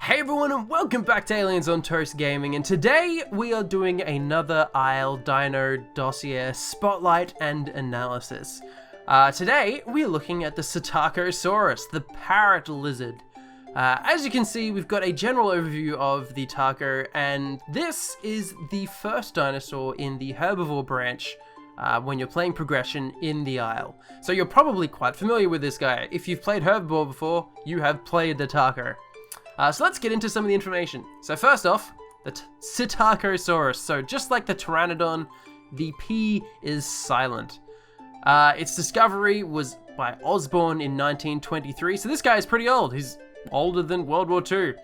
Hey everyone and welcome back to Aliens on Toast Gaming, and today we are doing another Isle Dino Dossier Spotlight and Analysis. Today we are looking at the Psittacosaurus, the parrot lizard. As you can see, we've got a general overview of the taco, and this is the first dinosaur in the herbivore branch when you're playing progression in the Isle. So you're probably quite familiar with this guy. If you've played herbivore before, you have played the taco. So let's get into some of the information. So first off, the Psittacosaurus. So just like the Pteranodon, the P is silent. Its discovery was by Osborn in 1923. So this guy is pretty old. He's older than World War II.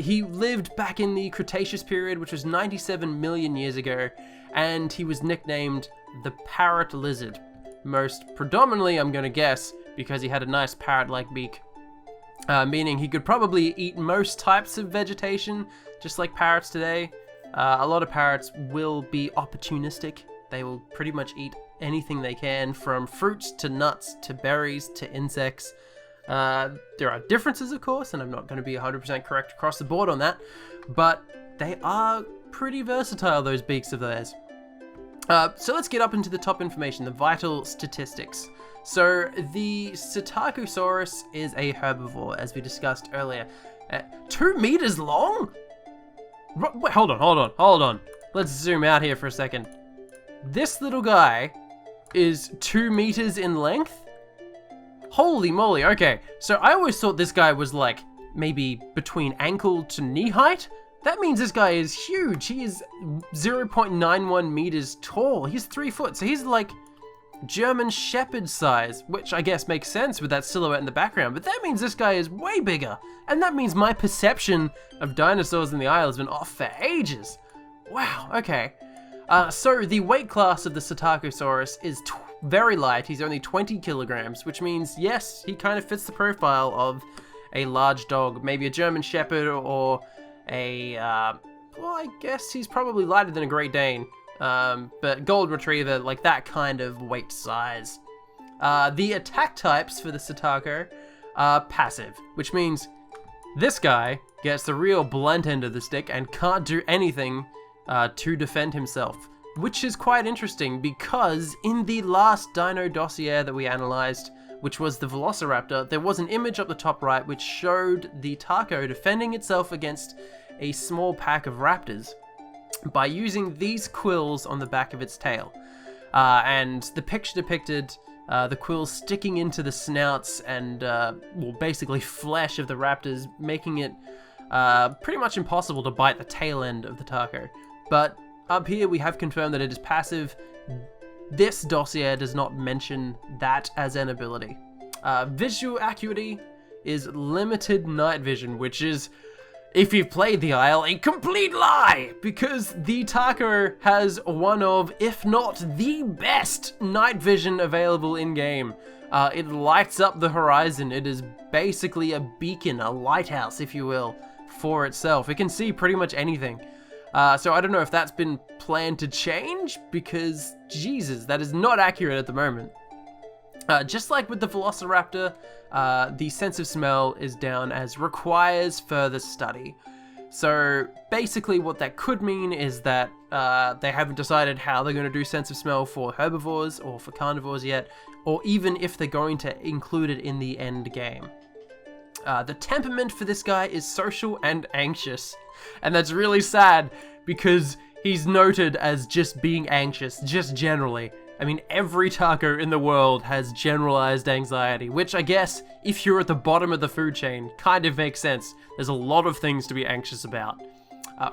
He lived back in the Cretaceous period, which was 97 million years ago, and he was nicknamed the parrot lizard. Most predominantly, I'm going to guess, because he had a nice parrot-like beak. Meaning he could probably eat most types of vegetation, just like parrots today. A lot of parrots will be opportunistic. They will pretty much eat anything they can, from fruits to nuts to berries to insects. There are differences, of course, and I'm not going to be 100% correct across the board on that, but they are pretty versatile, those beaks of theirs. So let's get up into the top information, the vital statistics. So the Psittacosaurus is a herbivore, as we discussed earlier. 2 meters long? Wait, hold on. Let's zoom out here for a second. This little guy is 2 meters in length? Holy moly, okay. So I always thought this guy was like maybe between ankle to knee height. That means this guy is huge. He is 0.91 meters tall. He's 3 foot, so he's like German Shepherd size, which I guess makes sense with that silhouette in the background, but that means this guy is way bigger, and that means my perception of dinosaurs in the Isle has been off for ages. Wow, okay. So the weight class of the Psittacosaurus is very light. He's only 20 kilograms, which means, yes, he kind of fits the profile of a large dog, maybe a German Shepherd or a, well, I guess he's probably lighter than a Great Dane. But Golden Retriever, like that kind of weight size. The attack types for the Psittaco are passive, which means this guy gets the real blunt end of the stick and can't do anything to defend himself, which is quite interesting because in the last Dino Dossier that we analyzed, which was the Velociraptor, there was an image up the top right which showed the taco defending itself against a small pack of raptors by using these quills on the back of its tail. And the picture depicted the quills sticking into the snouts and, well, basically flesh of the raptors, making it pretty much impossible to bite the tail end of the taco. But up here we have confirmed that it is passive. This dossier does not mention that as an ability. Visual acuity is limited night vision, which is, if you've played the Isle, a complete lie, because the taco has one of, if not the best, night vision available in-game. It lights up the horizon. It is basically a beacon, a lighthouse, if you will, for itself. It can see pretty much anything. So I don't know if that's been planned to change, because, Jesus, that is not accurate at the moment. Just like with the Velociraptor, the sense of smell is down as requires further study. So basically what that could mean is that they haven't decided how they're going to do sense of smell for herbivores or for carnivores yet, or even if they're going to include it in the end game. The temperament for this guy is social and anxious, and that's really sad because he's noted as just being anxious, just generally. I mean, every taco in the world has generalized anxiety, which I guess, if you're at the bottom of the food chain, kind of makes sense. There's a lot of things to be anxious about.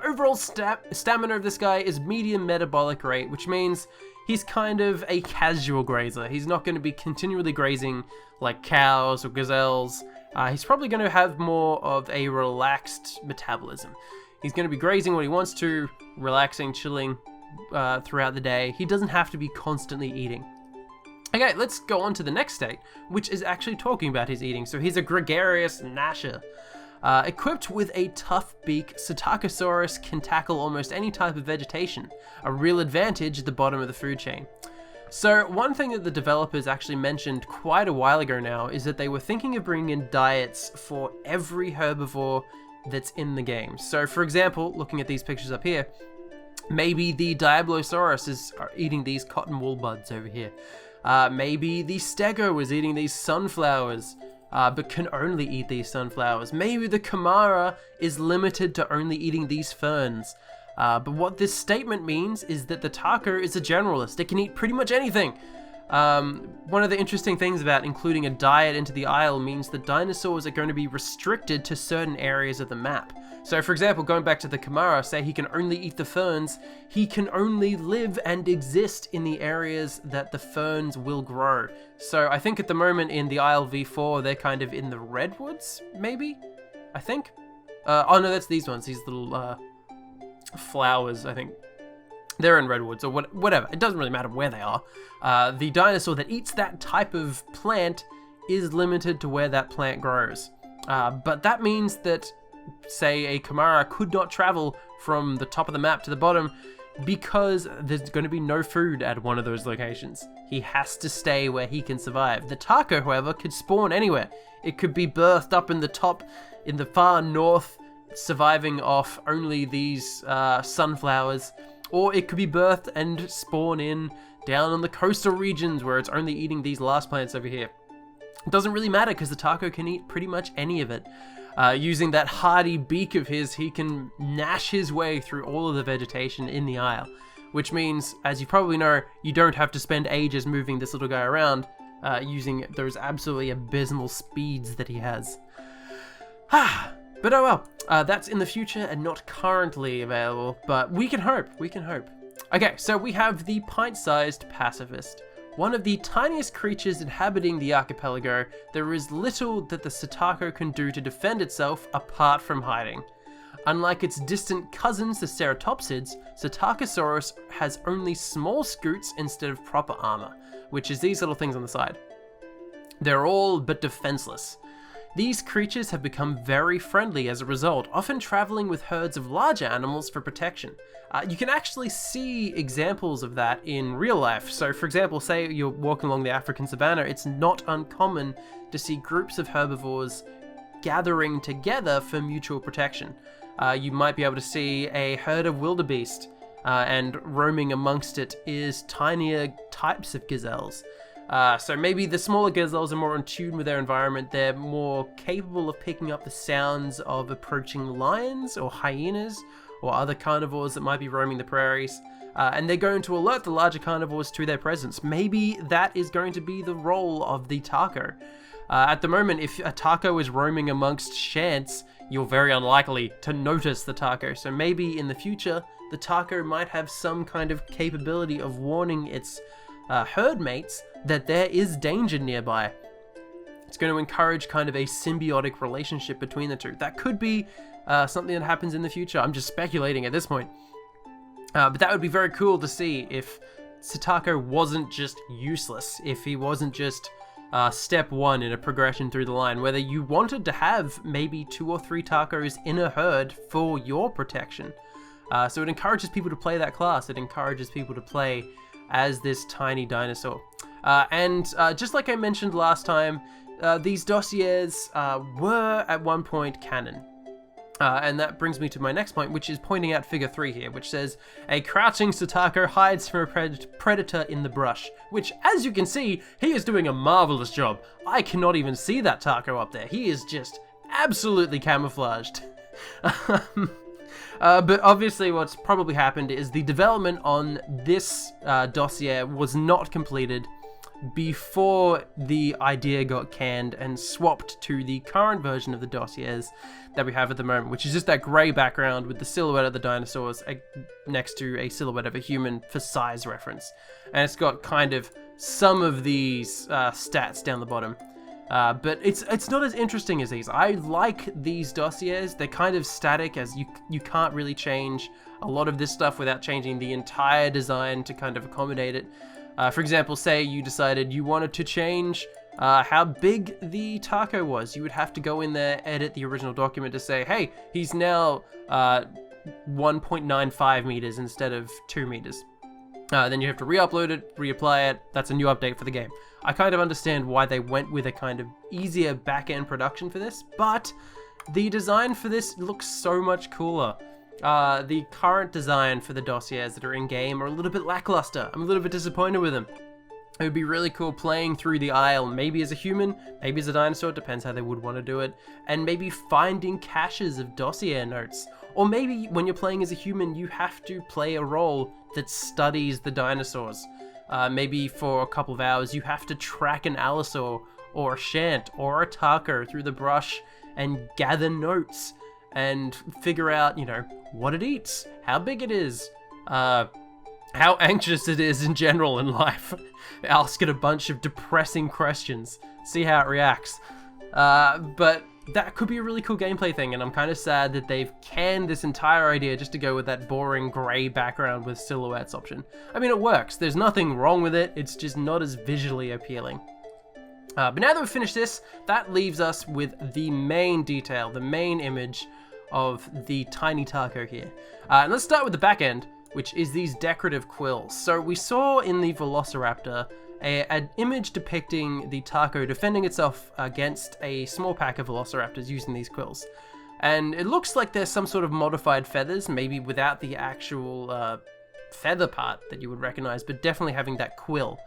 Overall stamina of this guy is medium metabolic rate, which means he's kind of a casual grazer. He's not going to be continually grazing like cows or gazelles. He's probably going to have more of a relaxed metabolism. He's going to be grazing when he wants to, relaxing, chilling throughout the day. He doesn't have to be constantly eating. Okay, let's go on to the next state, which is actually talking about his eating. So he's a gregarious gnasher. Equipped with a tough beak, Psittacosaurus can tackle almost any type of vegetation, a real advantage at the bottom of the food chain. So one thing that the developers actually mentioned quite a while ago now is that they were thinking of bringing in diets for every herbivore that's in the game. So for example, looking at these pictures up here, maybe the Diablosaurus is eating these cotton wool buds over here. Maybe the Stego is eating these sunflowers, but can only eat these sunflowers. Maybe the Chimera is limited to only eating these ferns. But what this statement means is that the taco is a generalist. It can eat pretty much anything. One of the interesting things about including a diet into the Isle means that dinosaurs are going to be restricted to certain areas of the map. So for example, going back to the Chimera, say he can only eat the ferns, he can only live and exist in the areas that the ferns will grow. So I think at the moment in the Isle V4, they're kind of in the redwoods, maybe? I think? Oh no, that's these ones, these little flowers, I think. They're in redwoods or whatever. It doesn't really matter where they are. The dinosaur that eats that type of plant is limited to where that plant grows. But that means that, say, a Chimera could not travel from the top of the map to the bottom because there's going to be no food at one of those locations. He has to stay where he can survive. The taco, however, could spawn anywhere. It could be birthed up in the top, in the far north, surviving off only these sunflowers. Or it could be birthed and spawn in down on the coastal regions where it's only eating these last plants over here. It doesn't really matter because the taco can eat pretty much any of it. Using that hardy beak of his, he can gnash his way through all of the vegetation in the Isle. Which means, as you probably know, you don't have to spend ages moving this little guy around using those absolutely abysmal speeds that he has. But oh well, that's in the future and not currently available, but we can hope, we can hope. Okay, so we have the pint-sized Pacifist. One of the tiniest creatures inhabiting the archipelago, there is little that the Psittaco can do to defend itself apart from hiding. Unlike its distant cousins, the ceratopsids, Psittacosaurus has only small scutes instead of proper armor, which is these little things on the side. They're all but defenseless. These creatures have become very friendly as a result, often traveling with herds of larger animals for protection. You can actually see examples of that in real life. So for example, say you're walking along the African savanna, it's not uncommon to see groups of herbivores gathering together for mutual protection. You might be able to see a herd of wildebeest, and roaming amongst it is tinier types of gazelles. So maybe the smaller gazelles are more in tune with their environment. They're more capable of picking up the sounds of approaching lions or hyenas or other carnivores that might be roaming the prairies. And they're going to alert the larger carnivores to their presence. Maybe that is going to be the role of the taco. At the moment, if a taco is roaming amongst shants, you're very unlikely to notice the taco. So maybe in the future, the taco might have some kind of capability of warning its herd mates that there is danger nearby. It's going to encourage kind of a symbiotic relationship between the two. That could be something that happens in the future. I'm just speculating at this point. But that would be very cool to see if Psittaco wasn't just useless, if he wasn't just step one in a progression through the line, whether you wanted to have maybe 2 or 3 tacos in a herd for your protection. So it encourages people to play that class. It encourages people to play as this tiny dinosaur. And just like I mentioned last time, these dossiers were at one point canon. And that brings me to my next point, which is pointing out figure 3 here, which says, a crouching Psittaco hides from a predator in the brush, which, as you can see, he is doing a marvelous job. I cannot even see that taco up there. He is just absolutely camouflaged. But obviously what's probably happened is the development on this dossier was not completed before the idea got canned and swapped to the current version of the dossiers that we have at the moment, which is just that grey background with the silhouette of the dinosaurs next to a silhouette of a human for size reference. And it's got kind of some of these stats down the bottom. But it's not as interesting as these. I like these dossiers. They're kind of static, as you can't really change a lot of this stuff without changing the entire design to kind of accommodate it. For example, say you decided you wanted to change how big the taco was. You would have to go in there, edit the original document to say, hey, he's now 1.95 meters instead of 2 meters. Then you have to re-upload it, reapply it. That's a new update for the game. I kind of understand why they went with a kind of easier back-end production for this, but the design for this looks so much cooler. The current design for the dossiers that are in-game are a little bit lackluster. I'm a little bit disappointed with them. It would be really cool playing through the Isle, maybe as a human, maybe as a dinosaur, depends how they would want to do it, and maybe finding caches of dossier notes. Or maybe when you're playing as a human, you have to play a role that studies the dinosaurs. Maybe for a couple of hours, you have to track an allosaur, or a shant, or a taco through the brush and gather notes and figure out, you know, what it eats, how big it is, how anxious it is in general in life. Ask it a bunch of depressing questions, see how it reacts. But that could be a really cool gameplay thing, and I'm kind of sad that they've canned this entire idea just to go with that boring grey background with silhouettes option. I mean, it works, there's nothing wrong with it, it's just not as visually appealing. But now that we've finished this, that leaves us with the main detail, the main image of the tiny taco here. And let's start with the back end, which is these decorative quills. So we saw in the Velociraptor an image depicting the taco defending itself against a small pack of Velociraptors using these quills. And it looks like there's some sort of modified feathers, maybe without the actual feather part that you would recognize, but definitely having that quill.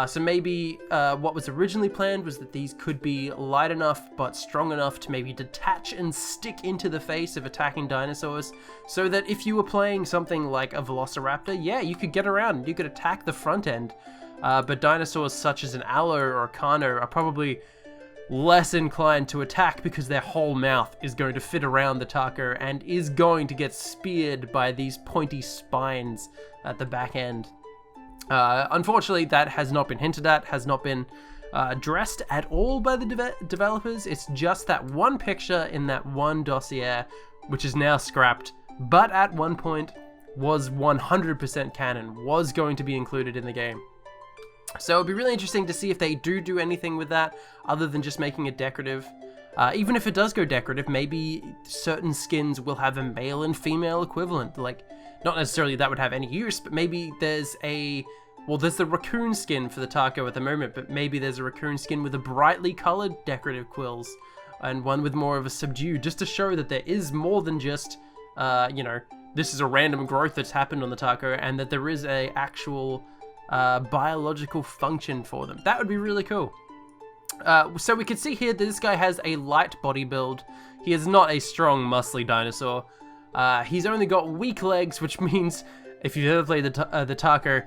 So maybe what was originally planned was that these could be light enough but strong enough to maybe detach and stick into the face of attacking dinosaurs, so that if you were playing something like a Velociraptor, yeah, you could get around, you could attack the front end. But dinosaurs such as an Allo or a Carno are probably less inclined to attack because their whole mouth is going to fit around the taco and is going to get speared by these pointy spines at the back end. Unfortunately, that has not been hinted at, has not been addressed at all by the developers. It's just that one picture in that one dossier, which is now scrapped, but at one point was 100% canon, was going to be included in the game. So it'd be really interesting to see if they do anything with that, other than just making it decorative. Even if it does go decorative, maybe certain skins will have a male and female equivalent, like, not necessarily that would have any use, but maybe there's there's the raccoon skin for the taco at the moment, but maybe there's a raccoon skin with a brightly colored decorative quills, and one with more of a subdued, just to show that there is more than just, this is a random growth that's happened on the taco, and that there is a actual biological function for them. That would be really cool. So we can see here that this guy has a light body build. He is not a strong, muscly dinosaur. He's only got weak legs, which means if you've ever played the taco,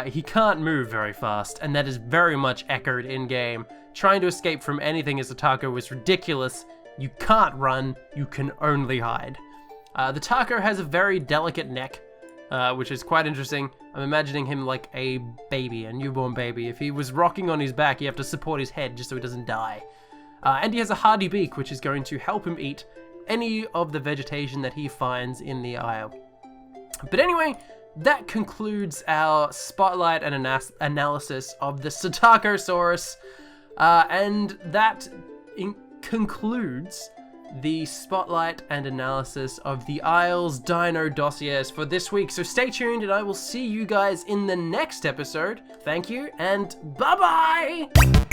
he can't move very fast, and that is very much echoed in-game. Trying to escape from anything as a taco is ridiculous. You can't run, you can only hide. The taco has a very delicate neck, which is quite interesting. I'm imagining him like a baby, a newborn baby. If he was rocking on his back, you have to support his head just so he doesn't die. And he has a hardy beak, which is going to help him eat any of the vegetation that he finds in the Isle. But anyway, that concludes our spotlight and analysis of the Psittacosaurus, and that concludes the spotlight and analysis of the Isle's Dino Dossiers for this week. So stay tuned, and I will see you guys in the next episode. Thank you, and bye-bye!